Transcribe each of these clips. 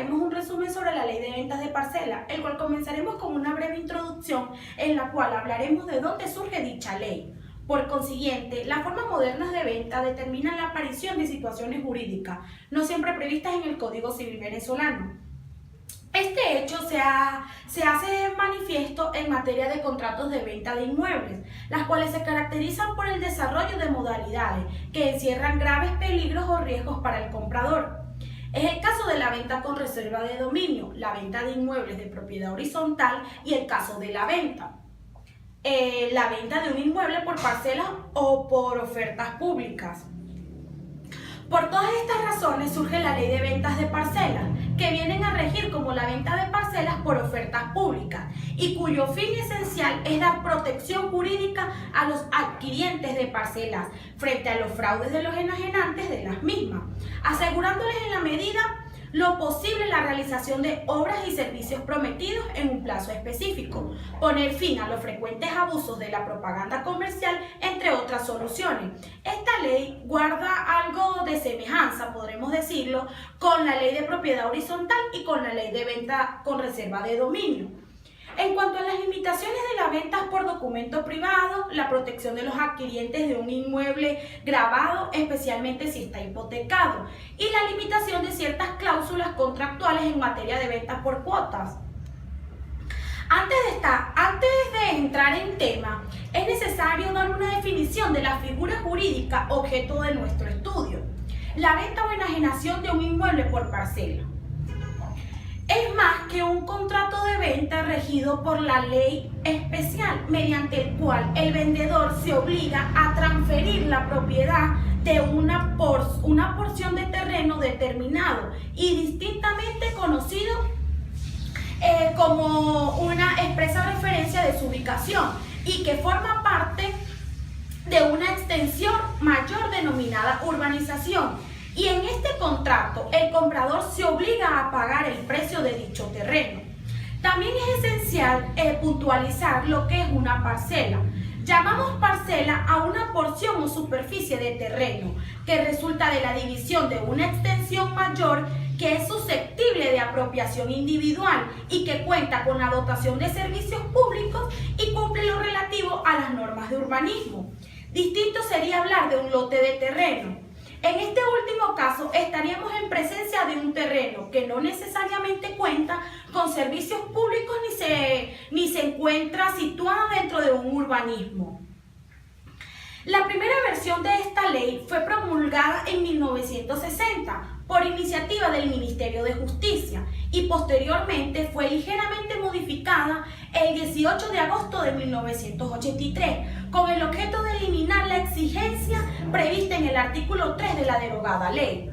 haremos un resumen sobre la ley de ventas de parcela, el cual comenzaremos con una breve introducción en la cual hablaremos de dónde surge dicha ley. Por consiguiente, las formas modernas de venta determinan la aparición de situaciones jurídicas, no siempre previstas en el Código Civil venezolano. Este hecho se hace manifiesto en materia de contratos de venta de inmuebles, las cuales se caracterizan por el desarrollo de modalidades que encierran graves peligros o riesgos para el comprador. Es el caso de la venta con reserva de dominio, la venta de inmuebles de propiedad horizontal y el caso de la venta de un inmueble por parcelas o por ofertas públicas. Por todas estas razones surge la ley de ventas de parcelas, que vienen a regir como la venta de parcelas por ofertas públicas y cuyo fin esencial es dar protección jurídica a los adquirientes de parcelas frente a los fraudes de los enajenantes de las mismas, asegurándoles en la medida lo posible la realización de obras y servicios prometidos en un plazo específico, poner fin a los frecuentes abusos de la propaganda comercial, entre otras soluciones. Esta ley guarda algo de semejanza, podremos decirlo, con la ley de propiedad horizontal y con la ley de venta con reserva de dominio. En cuanto a las limitaciones de las ventas por documento privado, la protección de los adquirientes de un inmueble gravado, especialmente si está hipotecado, y la limitación de ciertas cláusulas contractuales en materia de ventas por cuotas. Antes de entrar en tema, es necesario dar una definición de la figura jurídica objeto de nuestro estudio: la venta o enajenación de un inmueble por parcela. Es más que un contrato de venta regido por la ley especial, mediante el cual el vendedor se obliga a transferir la propiedad de una porción de terreno determinado y distintamente conocido como una expresa referencia de su ubicación y que forma parte de una extensión mayor denominada urbanización. Y en este contrato, el comprador se obliga a pagar el precio de dicho terreno. También es esencial puntualizar lo que es una parcela. Llamamos parcela a una porción o superficie de terreno que resulta de la división de una extensión mayor que es susceptible de apropiación individual y que cuenta con la dotación de servicios públicos y cumple lo relativo a las normas de urbanismo. Distinto sería hablar de un lote de terreno. En este último caso, estaríamos en presencia de un terreno que no necesariamente cuenta con servicios públicos ni se encuentra situado dentro de un urbanismo. La primera versión de esta ley fue promulgada en 1960 por iniciativa del Ministerio de Justicia y posteriormente fue ligeramente modificada el 18 de agosto de 1983 con el objeto de eliminar la exigencia prevista en el artículo 3 de la derogada ley,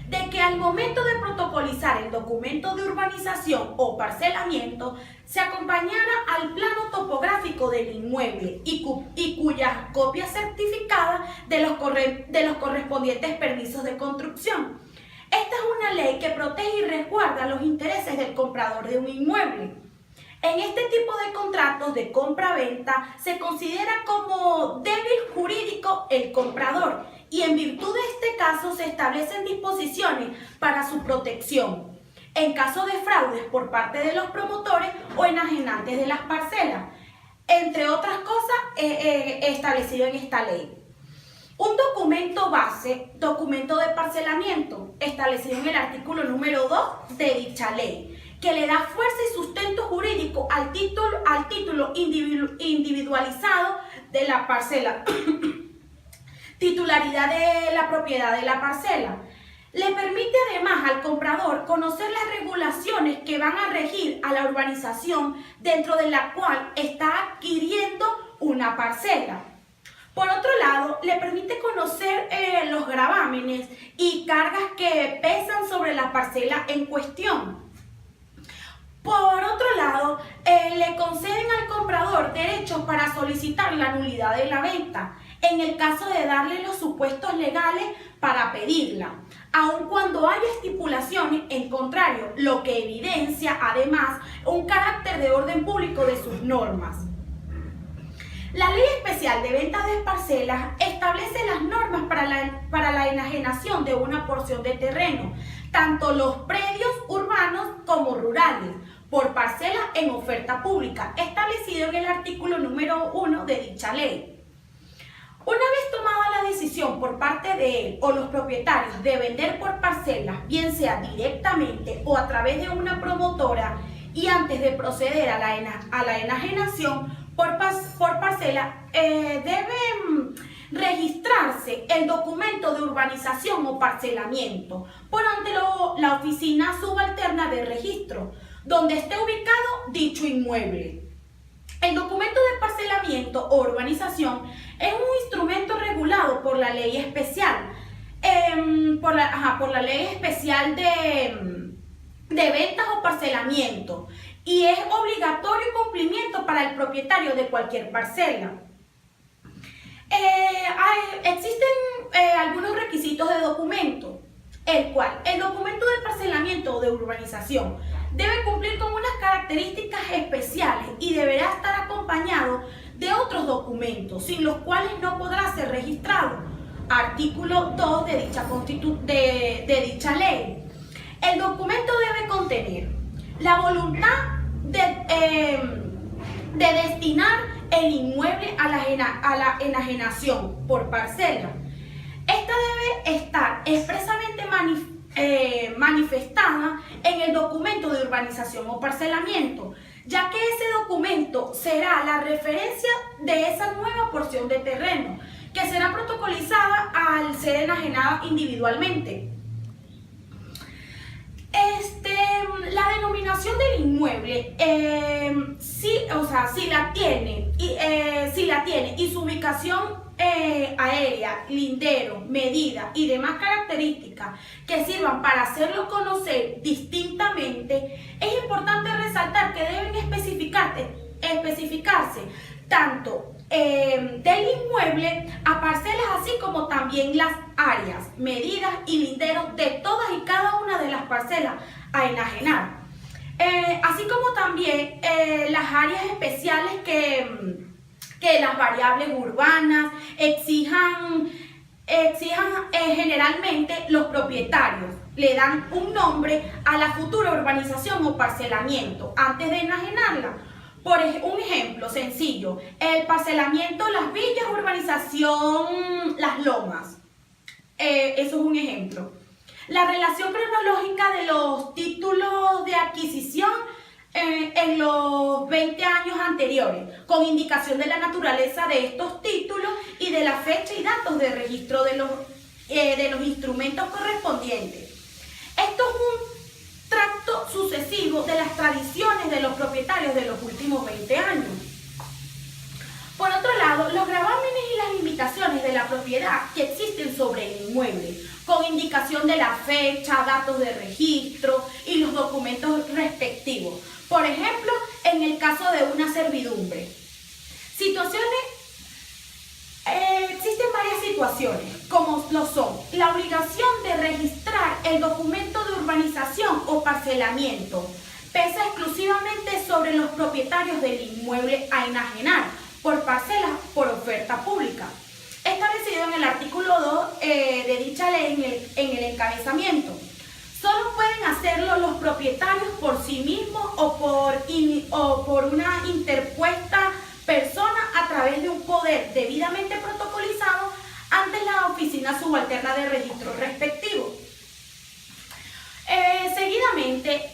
de que al momento de protocolizar el documento de urbanización o parcelamiento se acompañara al plano topográfico del inmueble y cuya copia certificada de los correspondientes permisos de construcción. Esta es una ley que protege y resguarda los intereses del comprador de un inmueble. En este tipo de contratos de compra-venta se considera como débil jurídico el comprador y en virtud de este caso se establecen disposiciones para su protección en caso de fraudes por parte de los promotores o enajenantes de las parcelas, entre otras cosas establecido en esta ley. Un documento base, documento de parcelamiento, establecido en el artículo número 2 de dicha ley, que le da fuerza y sustento jurídico al título individualizado de la parcela, titularidad de la propiedad de la parcela. Le permite además al comprador conocer las regulaciones que van a regir a la urbanización dentro de la cual está adquiriendo una parcela. Por otro lado, le permite conocer los gravámenes y cargas que pesan sobre la parcela en cuestión. Por otro lado, le conceden al comprador derechos para solicitar la nulidad de la venta, en el caso de darle los supuestos legales para pedirla, aun cuando haya estipulaciones en contrario, lo que evidencia además un carácter de orden público de sus normas. La Ley Especial de Ventas de Parcelas establece las normas para la enajenación de una porción de terreno, tanto los predios urbanos como rurales, por parcela en oferta pública, establecido en el artículo número 1 de dicha ley. Una vez tomada la decisión por parte de él o los propietarios de vender por parcelas, bien sea directamente o a través de una promotora, y antes de proceder a la enajenación por parcela, debe registrarse el documento de urbanización o parcelamiento por ante la oficina subalterna de registro, donde esté ubicado dicho inmueble. El documento de parcelamiento o urbanización es un instrumento regulado por la ley especial, por la ley especial de ventas o parcelamiento, y es obligatorio cumplimiento para el propietario de cualquier parcela. Existen algunos requisitos de documento, el documento de parcelamiento o de urbanización debe cumplir con unas características especiales y deberá estar acompañado de otros documentos, sin los cuales no podrá ser registrado. Artículo 2 de dicha ley. El documento debe contener la voluntad de destinar el inmueble a la enajenación por parcela. Esta debe estar expresamente manifestada en el documento de urbanización o parcelamiento, ya que ese documento será la referencia de esa nueva porción de terreno, que será protocolizada al ser enajenada individualmente. La denominación del inmueble, si la tiene y su ubicación aérea, lindero, medida y demás características que sirvan para hacerlo conocer distintamente, es importante resaltar que deben especificarse tanto del inmueble a parcelas, así como también las áreas, medidas y linderos de todas y cada una de las parcelas a enajenar, así como también las áreas especiales que las variables urbanas exijan generalmente los propietarios. Le dan un nombre a la futura urbanización o parcelamiento antes de enajenarla. Por un ejemplo sencillo, el parcelamiento Las Villas, urbanización Las Lomas. Eso es un ejemplo. La relación cronológica de los títulos de adquisición en los 20 años anteriores, con indicación de la naturaleza de estos títulos y de la fecha y datos de registro de los instrumentos correspondientes. Esto es un tracto sucesivo de las tradiciones de los propietarios de los últimos 20 años. Por otro lado, los gravámenes y las limitaciones de la propiedad que existen sobre el inmueble, con indicación de la fecha, datos de registro y los documentos respectivos. Por ejemplo, en el caso de una servidumbre. Existen varias situaciones, como lo son la obligación de registrar el documento de urbanización o parcelamiento, pesa exclusivamente sobre los propietarios del inmueble a enajenar por parcelas por oferta pública, establecido en el artículo 2 de dicha ley en el encabezamiento. Solo pueden hacerlo los propietarios por sí mismos o por una interpuesta persona a través de un poder debidamente protocolizado ante la oficina subalterna de registro respectivo. Seguidamente,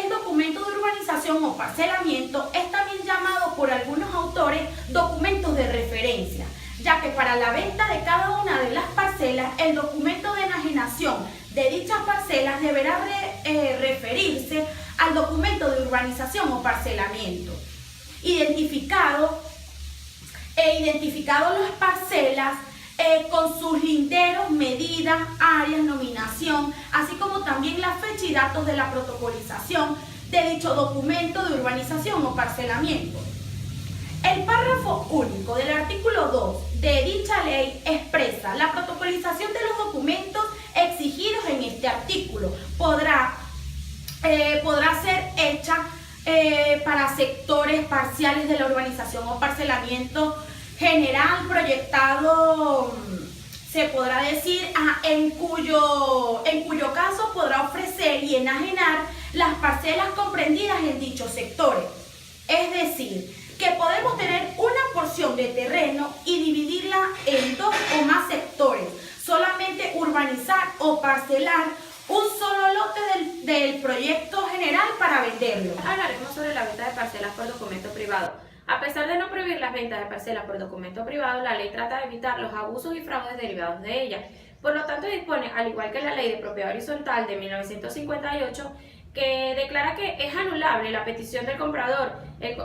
el documento de urbanización o parcelamiento es también llamado por algunos autores documentos de referencia, ya que para la venta de cada una de las parcelas, el documento de enajenación de dichas parcelas deberá referirse al documento de urbanización o parcelamiento. Identificado las parcelas con sus linderos, medidas, áreas, nominación, así como también la fecha y datos de la protocolización de dicho documento de urbanización o parcelamiento. El párrafo único del artículo 2 de dicha ley expresa la protocolización de los documentos exigidos en este artículo. Podrá ser hecha para sectores parciales de la urbanización o parcelamiento general proyectado se podrá decir, en cuyo caso podrá ofrecer y enajenar las parcelas comprendidas en dichos sectores. Es decir, que podemos tener una porción de terreno y dividirla en 2 o más sectores, solamente urbanizar o parcelar un solo lote del proyecto general para venderlo. Hablaremos sobre la venta de parcelas por documento privado. A pesar de no prohibir las ventas de parcelas por documento privado, la ley trata de evitar los abusos y fraudes derivados de ella. Por lo tanto, dispone, al igual que la Ley de Propiedad Horizontal de 1958, que declara que es anulable la petición del comprador el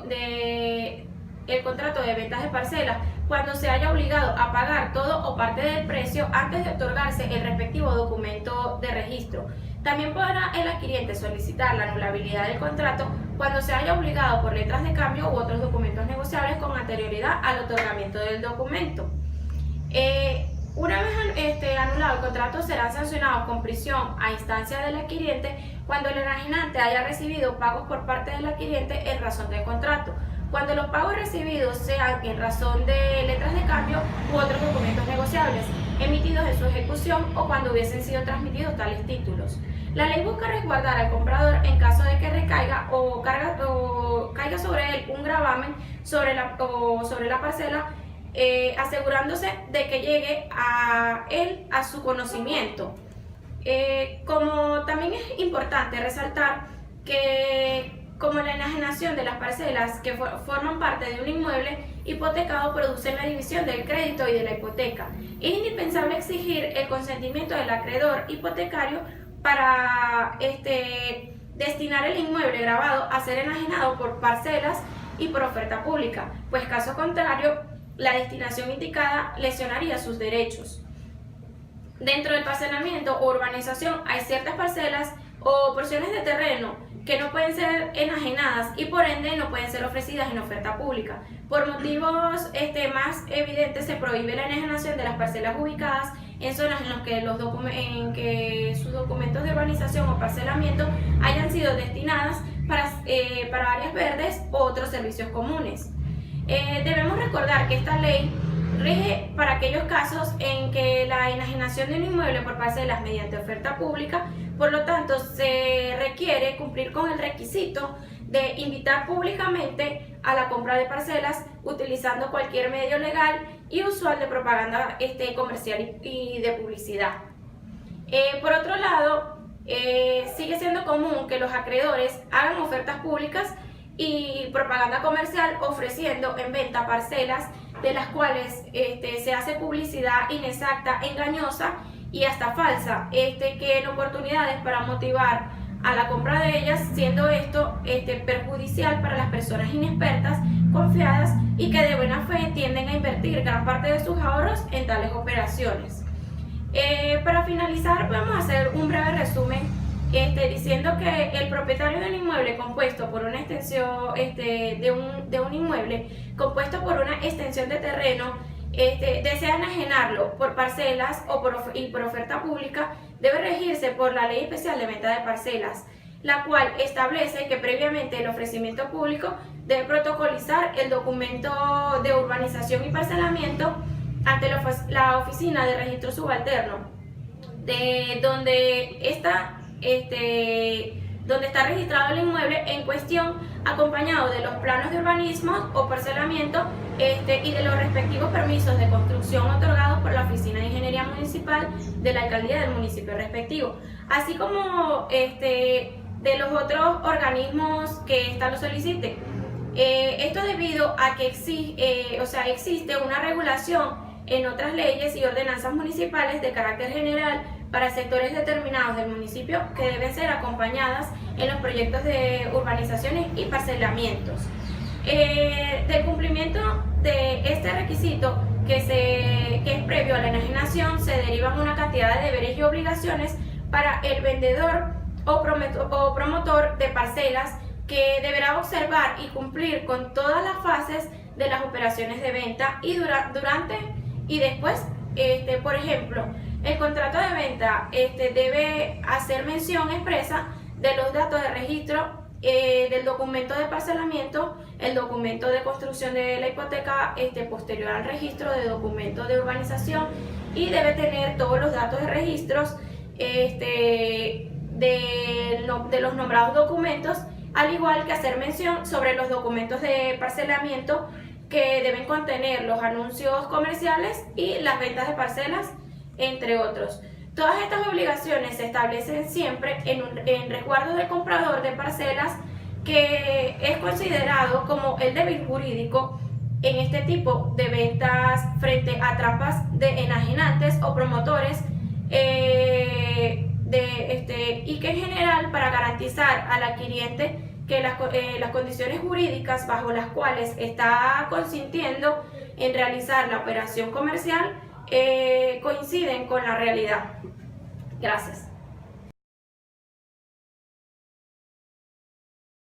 contrato de ventas de parcelas cuando se haya obligado a pagar todo o parte del precio antes de otorgarse el respectivo documento de registro. También podrá el adquiriente solicitar la anulabilidad del contrato cuando se haya obligado por letras de cambio u otros documentos negociables con anterioridad al otorgamiento del documento. Una vez anulado el contrato, serán sancionados con prisión a instancia del adquiriente cuando el enajenante haya recibido pagos por parte del adquiriente en razón del contrato, cuando los pagos recibidos sean en razón de letras de cambio u otros documentos negociables emitidos en su ejecución o cuando hubiesen sido transmitidos tales títulos. La ley busca resguardar al comprador en caso de que recaiga o caiga sobre él un gravamen sobre la parcela, asegurándose de que llegue a él a su conocimiento. Como también es importante resaltar que como la enajenación de las parcelas que forman parte de un inmueble hipotecado producen la división del crédito y de la hipoteca, es indispensable exigir el consentimiento del acreedor hipotecario para destinar el inmueble gravado a ser enajenado por parcelas y por oferta pública, pues caso contrario, la destinación indicada lesionaría sus derechos. Dentro del parcelamiento o urbanización hay ciertas parcelas o porciones de terreno que no pueden ser enajenadas y por ende no pueden ser ofrecidas en oferta pública. Por motivos más evidentes se prohíbe la enajenación de las parcelas ubicadas en zonas en que sus documentos de urbanización o parcelamiento hayan sido destinadas para áreas verdes u otros servicios comunes. Debemos recordar que esta ley rige para aquellos casos en que la enajenación de un inmueble por parcelas mediante oferta pública, por lo tanto se requiere cumplir con el requisito de invitar públicamente a la compra de parcelas utilizando cualquier medio legal y usual de propaganda comercial y de publicidad. Por otro lado, sigue siendo común que los acreedores hagan ofertas públicas y propaganda comercial ofreciendo en venta parcelas de las cuales se hace publicidad inexacta, engañosa y hasta falsa, que en oportunidades para motivar a la compra de ellas, siendo esto perjudicial para las personas inexpertas, confiadas y que de buena fe tienden a invertir gran parte de sus ahorros en tales operaciones. Para finalizar, vamos a hacer un breve resumen diciendo que el propietario de un inmueble compuesto por una extensión de un inmueble compuesto por una extensión de terreno desea enajenarlo por parcelas y por oferta pública, debe regirse por la Ley Especial de Venta de Parcelas, la cual establece que previamente el ofrecimiento público debe protocolizar el documento de urbanización y parcelamiento ante la Oficina de Registro Subalterno, donde está registrado el inmueble en cuestión, acompañado de los planos de urbanismo o parcelamiento y de los respectivos permisos de construcción otorgados por la Oficina de Ingeniería Municipal de la Alcaldía del municipio respectivo, así como de los otros organismos que ésta lo solicite. Esto debido a que existe una regulación en otras leyes y ordenanzas municipales de carácter general para sectores determinados del municipio que deben ser acompañadas en los proyectos de urbanizaciones y parcelamientos. Del cumplimiento de este requisito, que es previo a la enajenación, se derivan una cantidad de deberes y obligaciones para el vendedor o promotor de parcelas, que deberá observar y cumplir con todas las fases de las operaciones de venta y durante y después. Por ejemplo, el contrato de venta debe hacer mención expresa de los datos de registro del documento de parcelamiento, el documento de construcción de la hipoteca posterior al registro de documento de urbanización, y debe tener todos los datos de registros de los nombrados documentos, al igual que hacer mención sobre los documentos de parcelamiento que deben contener los anuncios comerciales y las ventas de parcelas, entre otros. Todas estas obligaciones se establecen siempre en resguardo del comprador de parcelas, que es considerado como el deber jurídico en este tipo de ventas frente a trampas de enajenantes o promotores, y que en general, para garantizar al adquiriente que las condiciones jurídicas bajo las cuales está consintiendo en realizar la operación comercial coinciden con la realidad. Gracias.